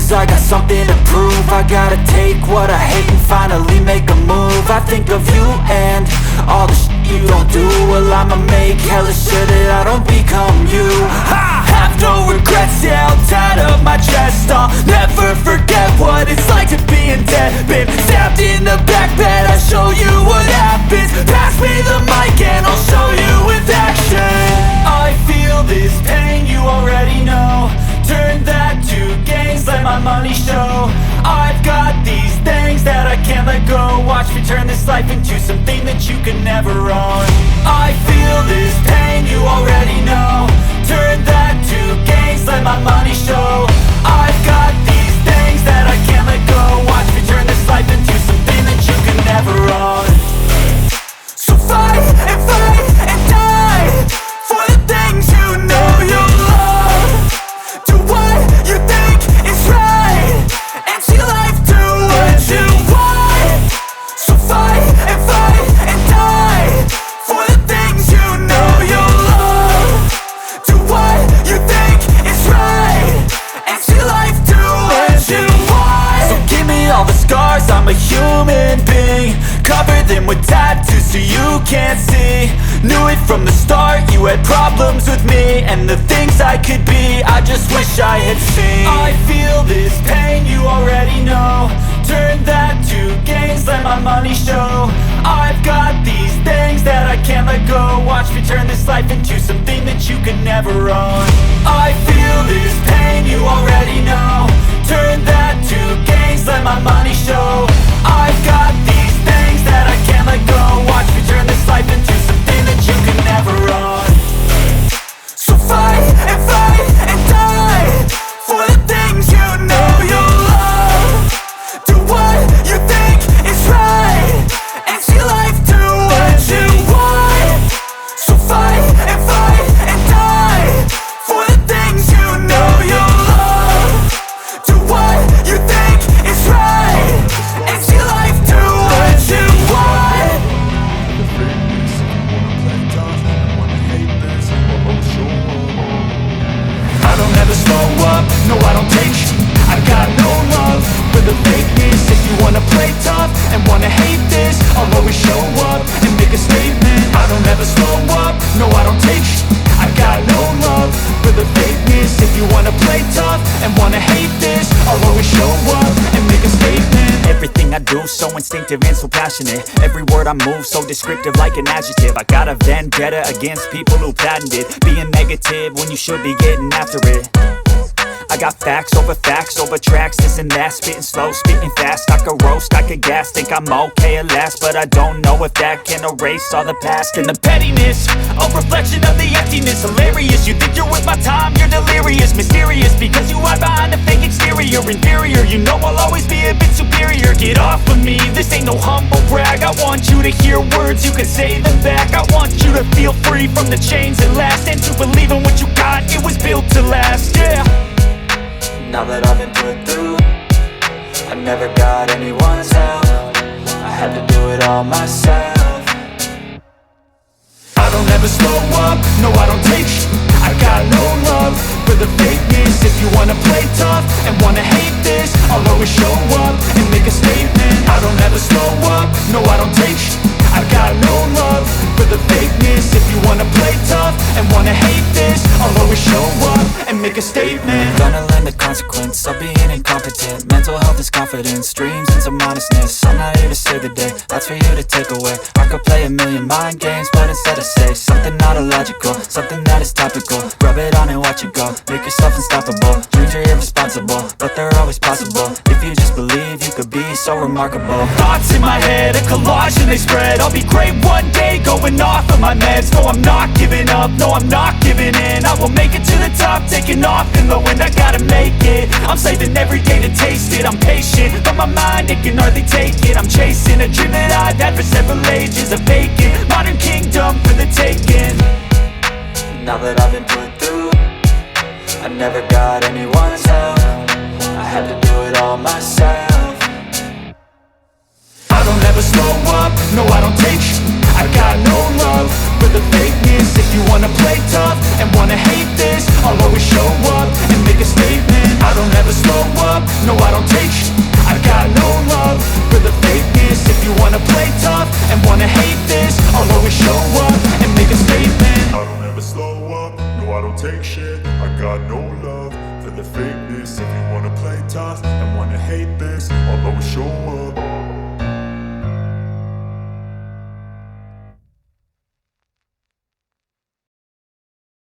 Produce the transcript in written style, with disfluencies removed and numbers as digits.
cause I got something to prove. I gotta take what I hate and finally make a move. I think of you and all the shit you don't do. Well, I'ma make hella sure that I don't become you. I have no regrets, yeah, I'll tie up my chest. I'll never forget what it's like to be in debt. Been stabbed in the back bed, I'll show you what happens. Pass me the mic and I'll show you with action. I feel this pain, you already know. Turn that to gains, let my money show. I've got these things that I can't let go. Watch me turn this life into something that you can never own. I feel this pain, you already know. Turn that to gains, let my money show. I've got these things that I can't let go. Watch me turn this life into something that you can never own. So fight and die for the things you know you love. Do what you think is right and see life do what you want. So fight and die for the things you know you love. Do what you think is right and see life do what you want. So give me all the scars, I'm a human being. Cover them with tattoos so you can't see. Knew it from the start, you had problems with me and the things I could be, I just wish I had seen. I feel this pain, you already know. Turn that to gains, let my money show. I've got these things that I can't let go. Watch me turn this life into something that you can never own. I feel this pain, you already know. Turn that to gains, let my money show. I've got these things that I can't let go. Watch me turn this life into something that you can never own. So fight and die for the things you know you love. Do what you think is right and see life do what you want. So fight and die for the things you know you love. Do what you think is right and see life do what you want. I don't ever slow up, no I don't take shit. I got no love for the fakeness. If you wanna play tough and wanna hate this, I'll always show up and make a statement. I don't ever slow up, no I don't take shit. I got no love for the fakeness. If you wanna play tough and wanna hate this, I'll always show up and make a statement. Everything I do so instinctive and so passionate. Every word I move so descriptive like an adjective. I got a vendetta against people who patented being negative when you should be getting after it. I got facts over tracks, this and that. Spitting slow, spitting fast. I could roast, I could gas. Think I'm okay at last, but I don't know if that can erase all the past. And the pettiness, a reflection of the emptiness. Hilarious, you think you're worth my time, you're delirious. Mysterious, because you hide behind a fake exterior. Inferior, you know I'll always be a bit superior. Get off of me, this ain't no humble brag. I want you to hear words, you can say them back. I want you to feel free from the chains that last, and to believe in what you got, it was built to last, yeah. Now that I've been put through, I never got anyone's help. I had to do it all myself. I don't ever slow up, no I don't take shit. I got no love for the fakeness. If you wanna play tough and wanna hate this, I'll always show up and make a statement. I don't ever slow up, no I don't take shit. I got no love for the fakeness. If you wanna play tough and wanna hate this, I'll always show up and make a statement. Gonna learn the consequence of being incompetent. Mental health is confidence, dreams and some honestness. I'm not here to save the day, that's for you to take away. I could play a million mind games, but instead I say something not illogical, something that is topical. Rub it on and watch it go, make yourself unstoppable. Dreams are irresponsible, but they're always possible. If you just believe, you could be so remarkable. Thoughts in my head, a collage and they spread. I'll be great one day, going off of my meds. No, I'm not giving up, no, I'm not giving in. I will make it to the top, taking off in the wind. I gotta make it, I'm saving every day to taste it. I'm patient, but my mind, it can hardly take it. I'm chasing a dream that I've had for several ages. A vacant, modern kingdom for the taking. Now that I've been put through, I never got anyone's help. I had to do it all myself. I don't ever slow up, no I don't take shit. I got no love for the fakeness. If you wanna play tough and wanna hate this, I'll always show up and make a statement. I don't ever slow up, no I got no love for the fakeness. If you wanna play tough and wanna hate this, I'll always show up.